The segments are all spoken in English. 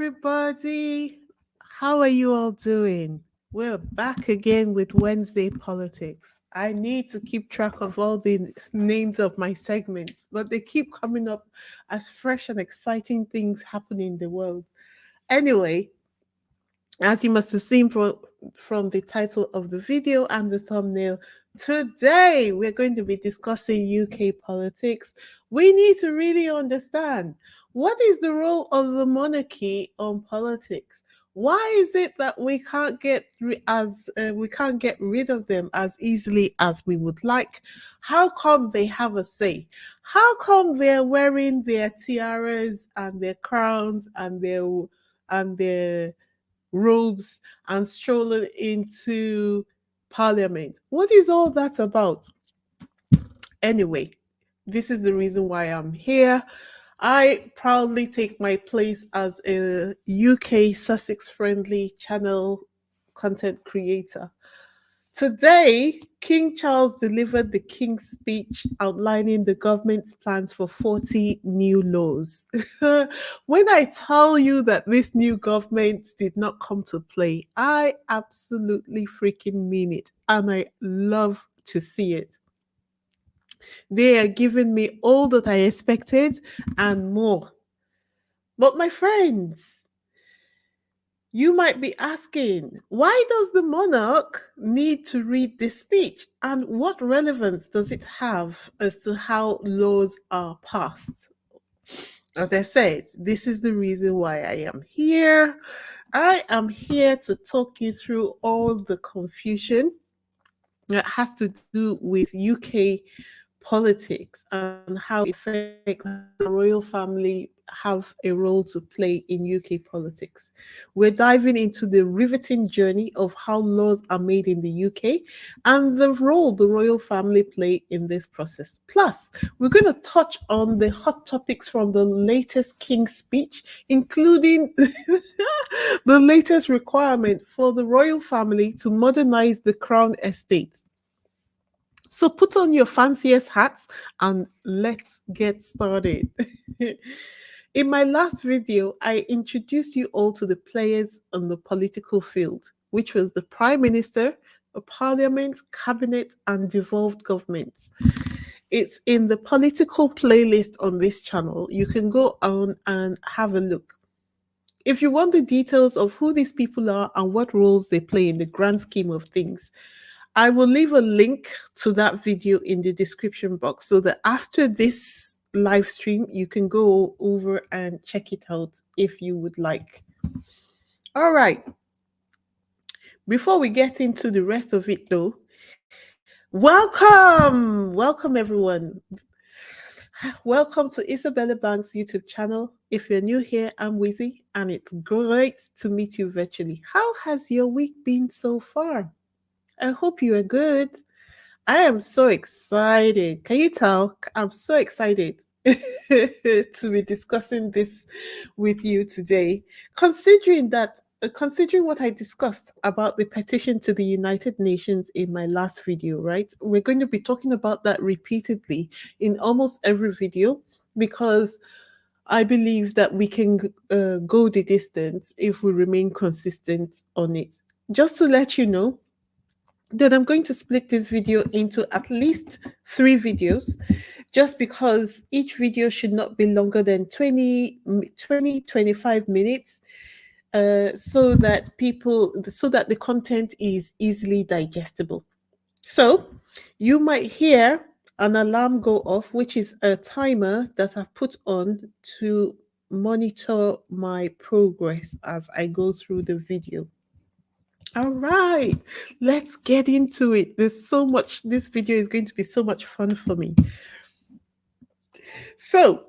everybody. How are you all doing? We're back again with Wednesday Politics. I need to keep track of all the names of my segments, but they keep coming up as fresh and exciting things happen in the world. Anyway, as you must have seen from the title of the video and the thumbnail, today we're going to be discussing UK politics. We need to really understand what is the role of the monarchy on politics. Why is it that we can't get rid of them as easily as we would like? How come they have a say? How come they're wearing their tiaras and their crowns and their robes and strolling into parliament? What is all that about? Anyway, this is the reason why I'm here. I proudly take my place as a UK Sussex friendly channel content creator. Today, King Charles delivered the King's speech outlining the government's plans for 40 new laws. When I tell you that this new government did not come to play, I absolutely freaking mean it. And I love to see it. They are giving me all that I expected and more. But my friends, you might be asking, why does the monarch need to read this speech? And what relevance does it have as to how laws are passed? As I said, this is the reason why I am here. I am here to talk you through all the confusion that has to do with UK politics and how it affects the royal family have a role to play in UK politics. We're diving into the riveting journey of how laws are made in the UK and the role the royal family play in this process. Plus, we're going to touch on the hot topics from the latest King's speech, including the latest requirement for the royal family to modernize the Crown Estate. So put on your fanciest hats and let's get started. In my last video, I introduced you all to the players on the political field, which was the Prime Minister, a Parliament, Cabinet, and devolved governments. It's in the political playlist on this channel. You can go on and have a look. If you want the details of who these people are and what roles they play in the grand scheme of things, I will leave a link to that video in the description box so that after this live stream, you can go over and check it out if you would like. All right. Before we get into the rest of it, though, welcome everyone. Welcome to Isabella Bank's YouTube channel. If you're new here, I'm Wizzy, and it's great to meet you virtually. How has your week been so far? I hope you are good. I am so excited. Can you tell? I'm so excited to be discussing this with you today. Considering what I discussed about the petition to the United Nations in my last video, right? We're going to be talking about that repeatedly in almost every video because I believe that we can go the distance if we remain consistent on it. Just to let you know, then I'm going to split this video into at least 3 videos, just because each video should not be longer than 25 minutes, so that the content is easily digestible. So you might hear an alarm go off, which is a timer that I've put on to monitor my progress as I go through the video. All right, let's get into it. There's so much, this video is going to be so much fun for me. So,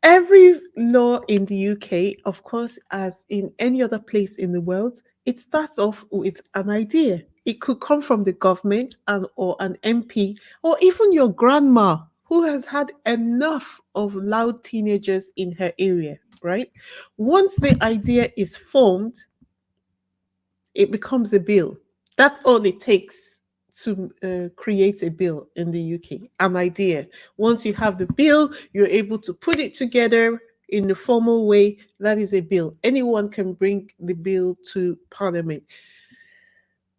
every law in the UK, of course, as in any other place in the world, it starts off with an idea. It could come from the government or an MP or even your grandma who has had enough of loud teenagers in her area, right? Once the idea is formed, it becomes a bill. That's all it takes to create a bill in the UK, an idea. Once you have the bill, you're able to put it together, in the formal way, that is a bill. Anyone can bring the bill to Parliament.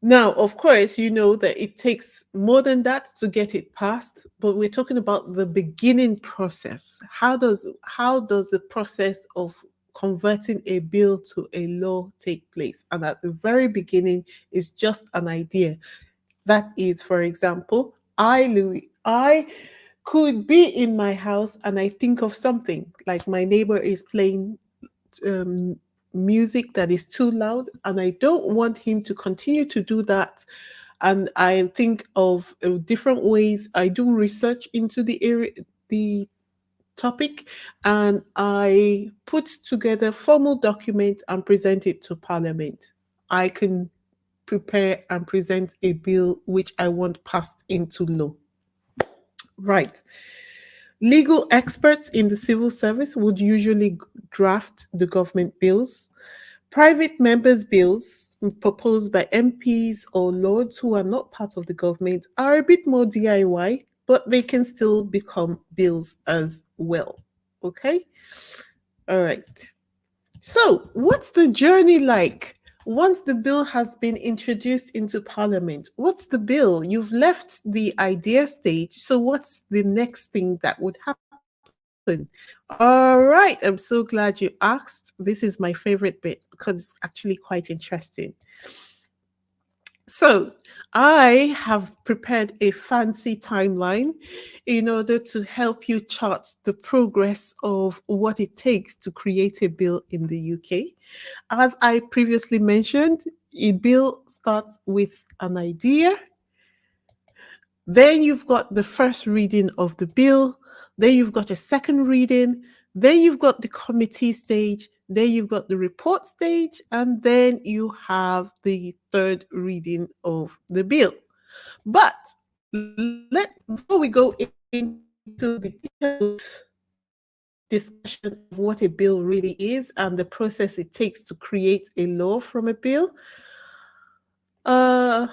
Now, of course, you know that it takes more than that to get it passed, but we're talking about the beginning process. How does the process of converting a bill to a law take place? And at the very beginning is just an idea. That is, for example, Louis, I could be in my house and I think of something like my neighbor is playing um, music that is too loud, and I don't want him to continue to do that. And I think of different ways. I do research into the topic, and I put together formal document and present it to Parliament. I can prepare and present a bill which I want passed into law. Right. Legal experts in the civil service would usually draft the government bills. Private members' bills proposed by MPs or lords who are not part of the government are a bit more DIY, but they can still become bills as well. Okay? All right. So, what's the journey like once the bill has been introduced into Parliament? What's the bill? You've left the idea stage. So, what's the next thing that would happen? All right. I'm so glad you asked. This is my favorite bit because it's actually quite interesting. So, I have prepared a fancy timeline in order to help you chart the progress of what it takes to create a bill in the UK. As I previously mentioned, a bill starts with an idea, then you've got the first reading of the bill, then you've got a second reading, then you've got the committee stage, then you've got the report stage, and then you have the third reading of the bill. But before we go into the detailed discussion of what a bill really is and the process it takes to create a law from a bill, uh,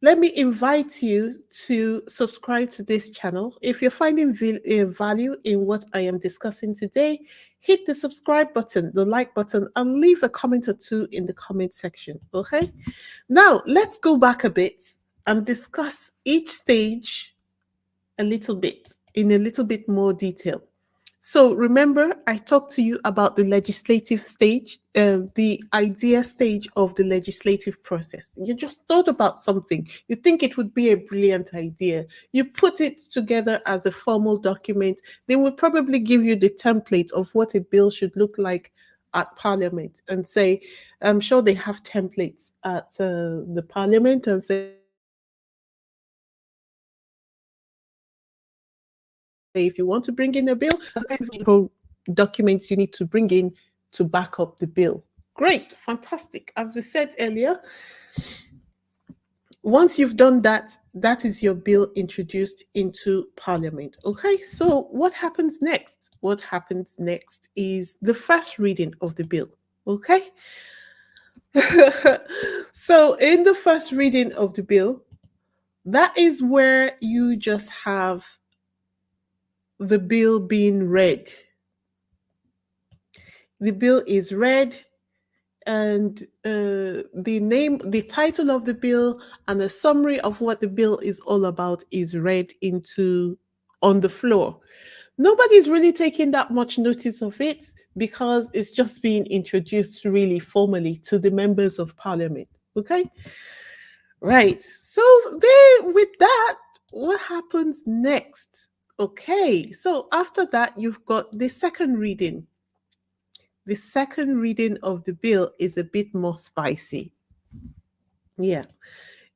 let me invite you to subscribe to this channel. If you're finding value in what I am discussing today, hit the subscribe button, the like button, and leave a comment or two in the comment section. Okay? Now, let's go back a bit and discuss each stage a little bit in a little bit more detail. So remember, I talked to you about the legislative stage, the idea stage of the legislative process. You just thought about something. You think it would be a brilliant idea. You put it together as a formal document. They will probably give you the template of what a bill should look like at Parliament and say, I'm sure they have templates at the Parliament and say, if you want to bring in a bill, documents you need to bring in to back up the bill. Great, fantastic. As we said earlier, once you've done that, that is your bill introduced into Parliament. Okay, so what happens next? What happens next is the first reading of the bill. Okay, so in the first reading of the bill, that is where you just have the bill being read. The bill is read, and the title of the bill and a summary of what the bill is all about is read into on the floor. Nobody's really taking that much notice of it because it's just being introduced really formally to the members of Parliament. Okay, right. So then, with that, what happens next? Okay, so after that, you've got the second reading. The second reading of the bill is a bit more spicy. Yeah,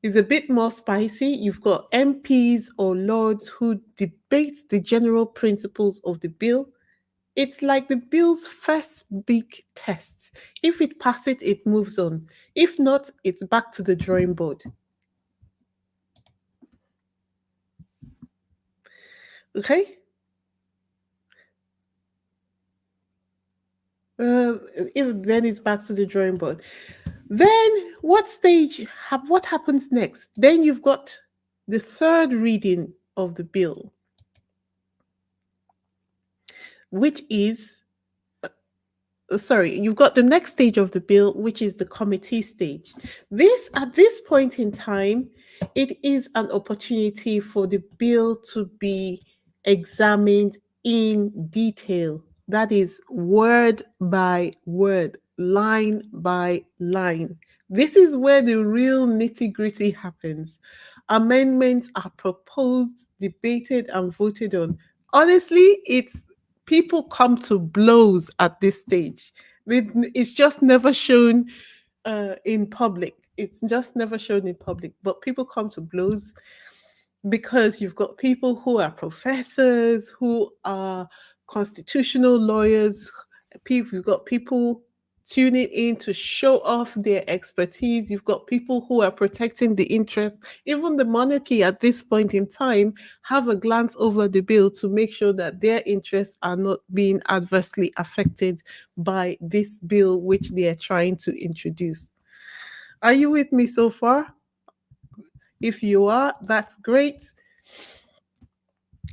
it's a bit more spicy. You've got MPs or lords who debate the general principles of the bill. It's like the bill's first big test. If it passes, it moves on. If not, it's back to the drawing board. Okay? If then it's back to the drawing board. Then what happens next? Then you've got the third reading of the bill, which is sorry, you've got the next stage of the bill, which is the committee stage. This, at this point in time, it is an opportunity for the bill to be examined in detail. That is word by word, line by line. This is where the real nitty gritty happens. Amendments are proposed, debated, and voted on. Honestly, it's people come to blows at this stage. It's just never shown in public. It's just never shown in public, but people come to blows because you've got people who are professors, who are constitutional lawyers, people, you've got people tuning in to show off their expertise. You've got people who are protecting the interests. Even the monarchy at this point in time have a glance over the bill to make sure that their interests are not being adversely affected by this bill which they are trying to introduce. Are you with me so far? If you are, that's great.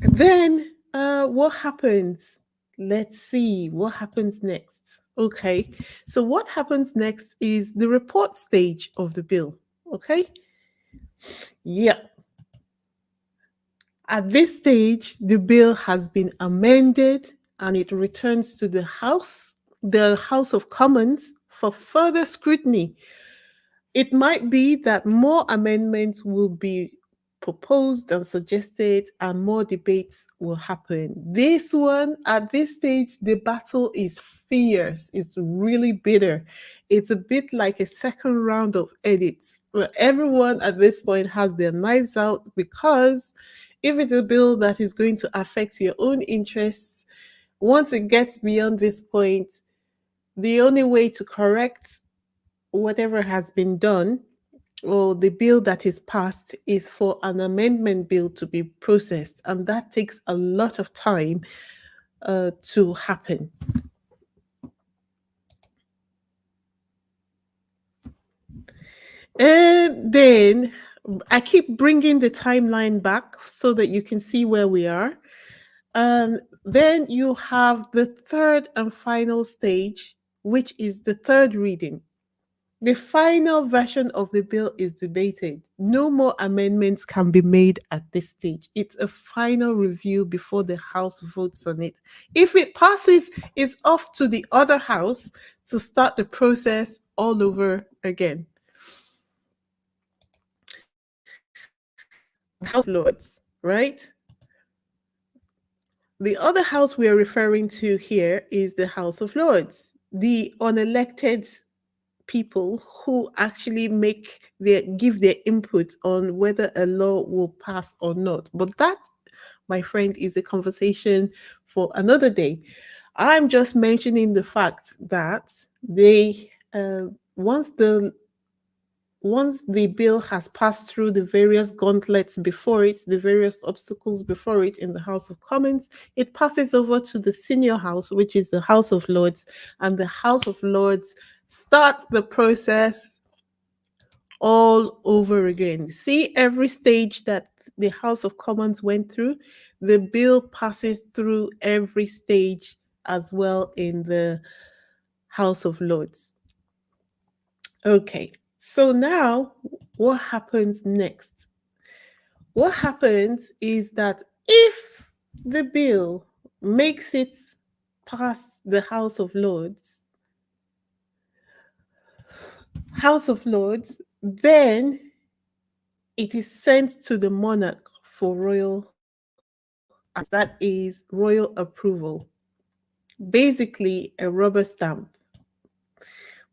Then what happens? Let's see what happens next. Okay, so what happens next is the report stage of the bill. Okay, yeah. At this stage, the bill has been amended and it returns to the House of Commons, for further scrutiny. It might be that more amendments will be proposed and suggested, and more debates will happen. This one, at this stage, the battle is fierce. It's really bitter. It's a bit like a second round of edits, where everyone at this point has their knives out, because if it's a bill that is going to affect your own interests, once it gets beyond this point, the only way to correct whatever has been done or the bill that is passed is for an amendment bill to be processed, and that takes a lot of time to happen. And then I keep bringing the timeline back so that you can see where we are. And then you have the third and final stage, which is the third reading. The final version of the bill is debated. No more amendments can be made at this stage. It's a final review before the House votes on it. If it passes, it's off to the other House to start the process all over again. The House of Lords, right? The other House we are referring to here is the House of Lords, the unelected people who actually give their input on whether a law will pass or not. But that, my friend, is a conversation for another day. I'm just mentioning the fact that they once the bill has passed through the various gauntlets before it, the various obstacles before it in the House of Commons, it passes over to the senior house, which is the House of Lords, and the House of Lords starts the process all over again. See every stage that the House of Commons went through, the bill passes through every stage as well in the House of Lords. Okay, so now what happens next? What happens is that if the bill makes it past the House of Lords, then it is sent to the monarch for royal, that is royal approval. Basically, a rubber stamp.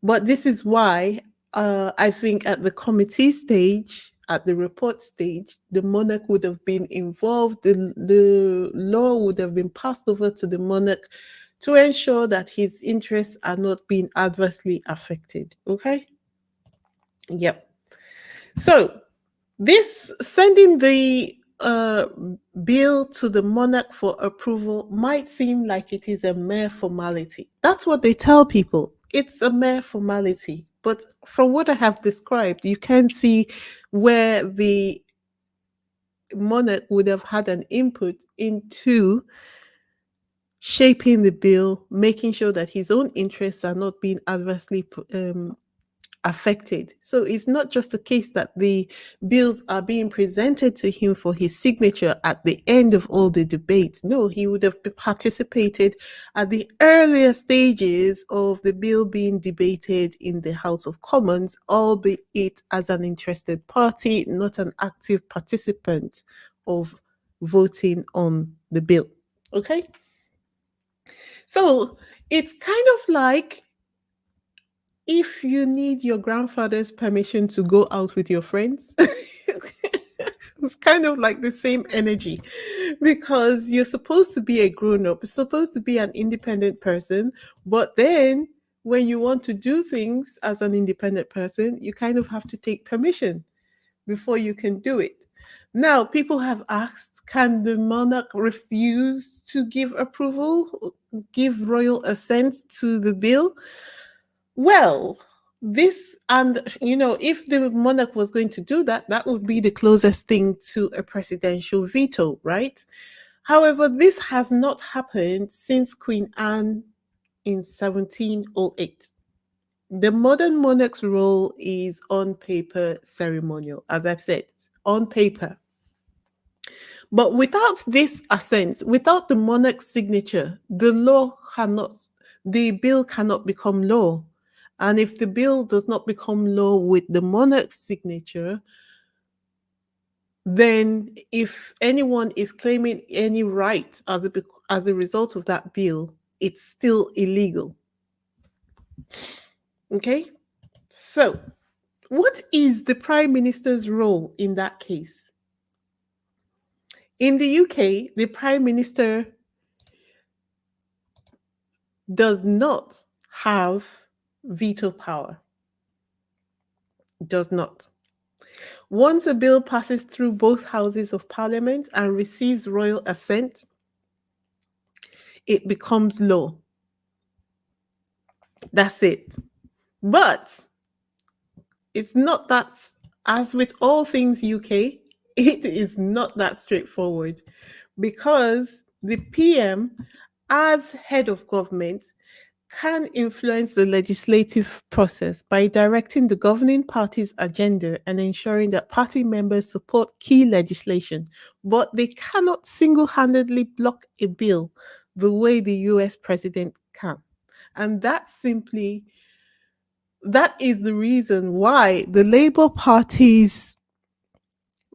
But this is why I think at the committee stage, at the report stage, the monarch would have been involved. The law would have been passed over to the monarch to ensure that his interests are not being adversely affected. Okay? Yep. So this sending the bill to the monarch for approval might seem like it is a mere formality. That's what they tell people. It's a mere formality. But from what I have described, you can see where the monarch would have had an input into shaping the bill, making sure that his own interests are not being adversely affected. So it's not just the case that the bills are being presented to him for his signature at the end of all the debates. No, he would have participated at the earlier stages of the bill being debated in the House of Commons, albeit as an interested party, not an active participant of voting on the bill. Okay? So it's kind of like if you need your grandfather's permission to go out with your friends. It's kind of like the same energy because you're supposed to be a grown up, supposed to be an independent person, but then when you want to do things as an independent person, you kind of have to take permission before you can do it. Now, people have asked, can the monarch refuse to give approval, give royal assent to the bill? Well, this, and if the monarch was going to do that, that would be the closest thing to a presidential veto, right? However, this has not happened since Queen Anne in 1708. The modern monarch's role is on paper ceremonial, as I've said, on paper. But without this assent, without the monarch's signature, the bill cannot become law. And if the bill does not become law with the monarch's signature, then if anyone is claiming any right as a result of that bill, it's still illegal. Okay? So, what is the prime minister's role in that case? In the UK, the prime minister does not have veto power. Does not. Once a bill passes through both houses of parliament and receives royal assent, it becomes law. That's it. But it's not that, as with all things UK, it is not that straightforward because the PM, as head of government, can influence the legislative process by directing the governing party's agenda and ensuring that party members support key legislation, but they cannot single handedly block a bill the way the US president can. And that is the reason why the Labour Party's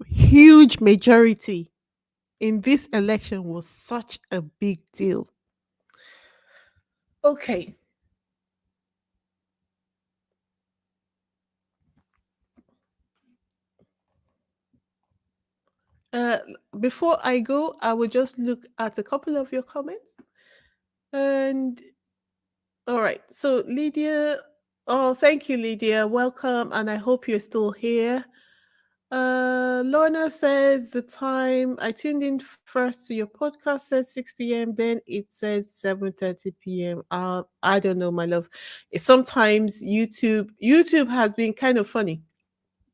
huge majority in this election was such a big deal. Okay, Uh, before I go, I will just look at a couple of your comments. And all right, so Lydia, oh, thank you, Lydia. Welcome, and I hope you're still here. Lorna says the time I tuned in first to your podcast says 6 p.m. Then it says 7:30 p.m. I don't know, my love. Sometimes YouTube has been kind of funny.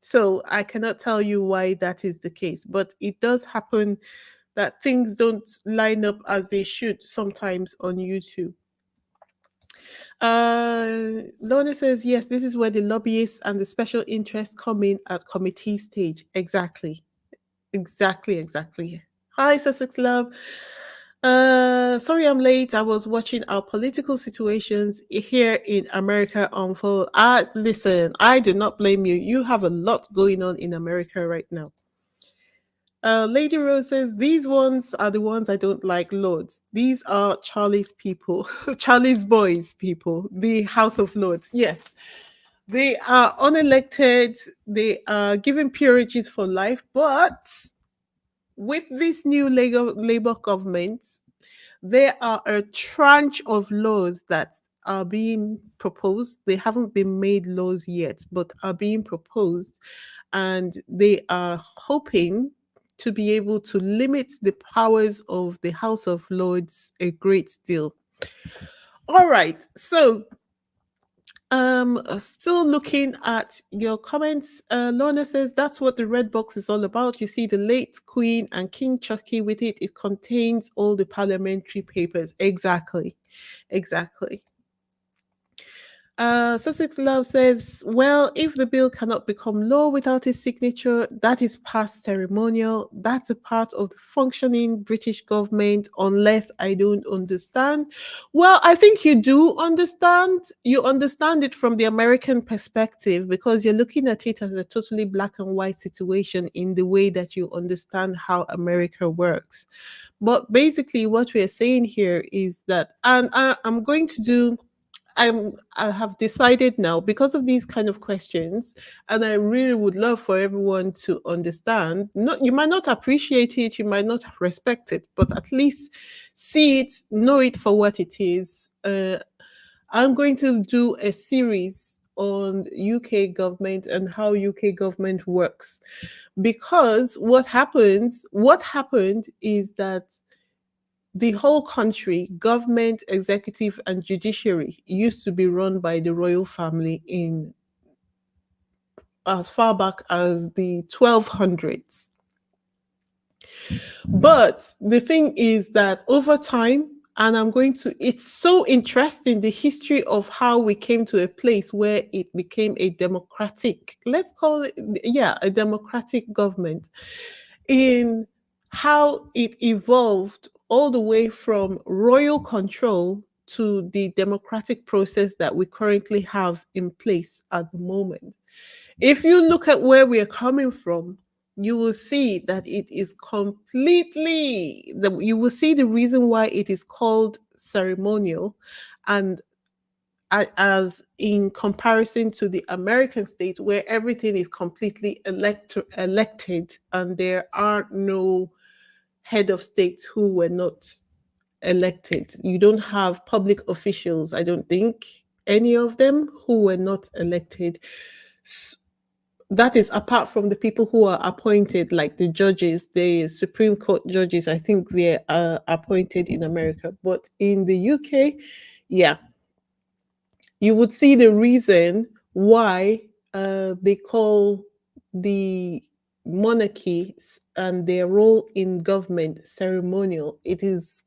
So I cannot tell you why that is the case, but it does happen that things don't line up as they should sometimes on YouTube. Lorna says, yes, this is where the lobbyists and the special interests come in at committee stage. Exactly. Exactly. Hi, Sussex Love. Sorry I'm late. I was watching our political situations here in America unfold. Listen, I do not blame you. You have a lot going on in America right now. Lady Rose says, these ones are the ones I don't like, Lords. These are Charlie's people, Charlie's boys people, the House of Lords. Yes, they are unelected, they are given peerages for life, but with this new Labour government, there are a tranche of laws that are being proposed. They haven't been made laws yet, but are being proposed, and they are hoping to be able to limit the powers of the House of Lords a great deal. All right, so Still looking at your comments. Lorna says that's what the red box is all about. You see the late Queen and King Chucky with it. It contains all the parliamentary papers. Exactly. Exactly. Sussex Love says, well, if the bill cannot become law without his signature, that is past ceremonial. That's a part of the functioning British government, unless I don't understand. Well, I think you do understand. You understand it from the American perspective because you're looking at it as a totally black and white situation in the way that you understand how America works. But basically, what we're saying here is that, and I'm going to do I have decided now because of these kind of questions, and I really would love for everyone to understand. Not you might not appreciate it, you might not respect it, but at least see it, know it for what it is. I'm going to do a series on UK government and how UK government works because what happened is that the whole country, government, executive, and judiciary used to be run by the royal family in as far back as the 1200s. But the thing is that over time, and I'm going to, it's so interesting the history of how we came to a place where it became a democratic, let's call it, yeah, a democratic government in how it evolved all the way from royal control to the democratic process that we currently have in place at the moment. If you look at where we are coming from, you will see that it is you will see the reason why it is called ceremonial and as in comparison to the American state where everything is completely elected and there are no head of state who were not elected. You don't have public officials, I don't think any of them who were not elected. That is apart from the people who are appointed, like the judges, the Supreme Court judges. I think they are appointed in America, but in the UK, yeah, you would see the reason why they call the monarchies and their role in government ceremonial. It's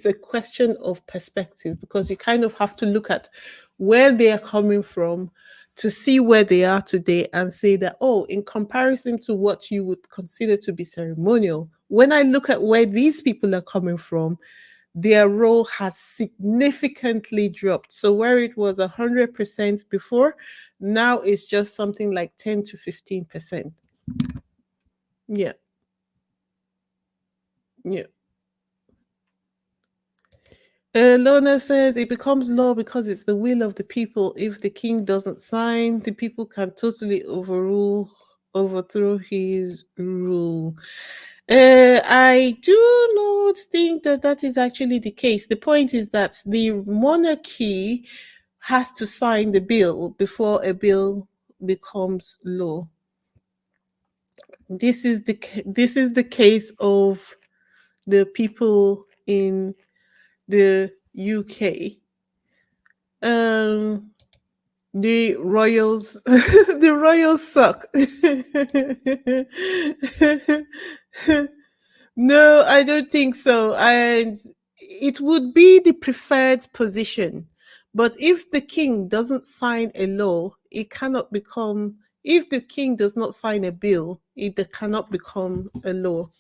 a question of perspective because you kind of have to look at where they are coming from to see where they are today and say that, oh, in comparison to what you would consider to be ceremonial, when I look at where these people are coming from, their role has significantly dropped. So where it was 100% before, now it's just something like 10 to 15%. Yeah, yeah. Lona says it becomes law because it's the will of the people. If the king doesn't sign, the people can totally overthrow his rule. I do not think that that is actually the case. The point is that the monarchy has to sign the bill before a bill becomes law. This is the case of the people in the UK. Um, the royals, the royals suck. No, I don't think so. And it would be the preferred position. But if the king doesn't sign a law, it cannot become, if the king does not sign a bill, it cannot become a law.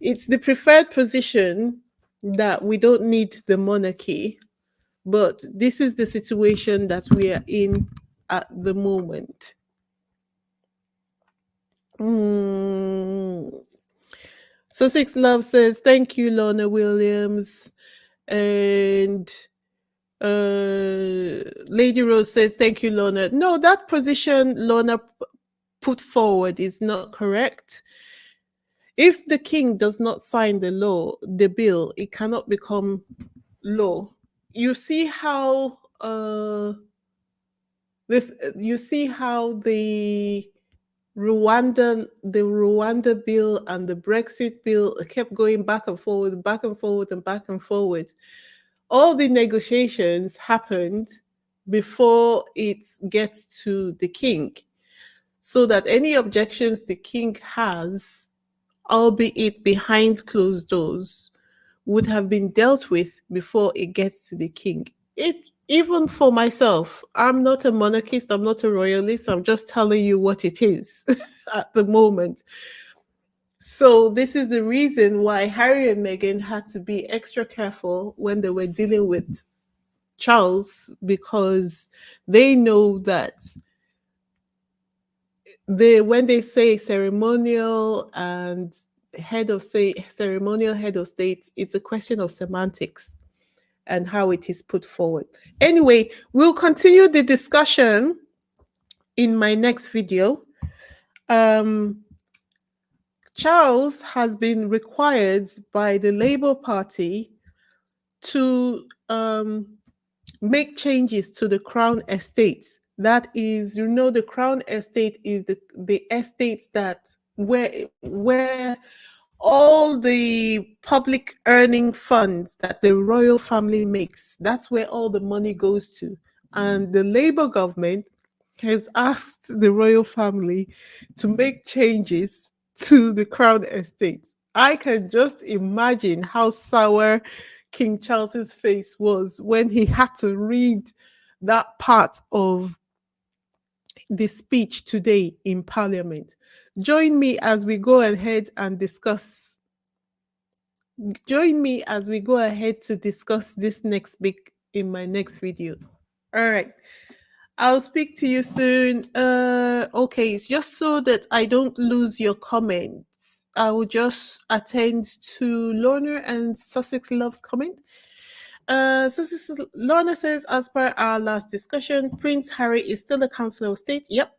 It's the preferred position that we don't need the monarchy, but this is the situation that we are in at the moment. Mm. Sussex Love says, thank you, Lorna Williams. And Lady Rose says, thank you, Lorna. No, that position Lorna put forward is not correct. If the king does not sign the bill, it cannot become law. You see how you see how the Rwanda bill and the Brexit bill kept going back and forward, back and forward, and back and forward. All the negotiations happened before it gets to the king, so that any objections the king has, albeit behind closed doors, would have been dealt with before it gets to the king. It Even for myself, I'm not a monarchist, I'm not a royalist, I'm just telling you what it is at the moment. So this is the reason why Harry and Meghan had to be extra careful when they were dealing with Charles, because they know that when they say ceremonial and ceremonial head of state, it's a question of semantics and how it is put forward. Anyway, we'll continue the discussion in my next video. Charles has been required by the Labour Party to make changes to the Crown Estate. That is, the Crown Estate is the estate that where all the public earning funds that the royal family makes, that's where all the money goes to. And the Labour government has asked the royal family to make changes to the Crown Estate. I can just imagine how sour King Charles's face was when he had to read that part of the speech today in Parliament. Join me as we go ahead and discuss. Join me as we go ahead to discuss this next bit in my next video. All right. I'll speak to you soon. Okay, just so that I don't lose your comments, I will just attend to Lorna and Sussex Love's comment. Lorna says, as per our last discussion, Prince Harry is still a Councillor of State. Yep.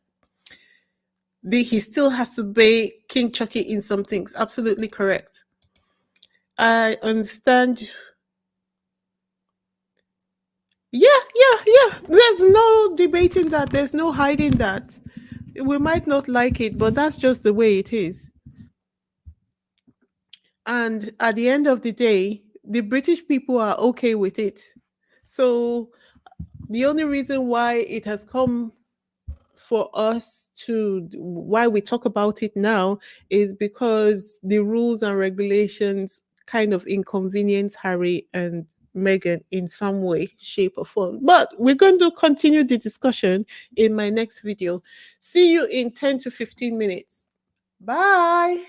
He still has to obey King Chucky in some things. Absolutely correct. I understand. Yeah. There's no debating that. There's no hiding that. We might not like it, but that's just the way it is. And at the end of the day, the British people are okay with it. So the only reason why it has come for us to why we talk about it now is because the rules and regulations kind of inconvenience Harry and Meghan in some way, shape, or form. But we're going to continue the discussion in my next video. See you in 10 to 15 minutes. Bye.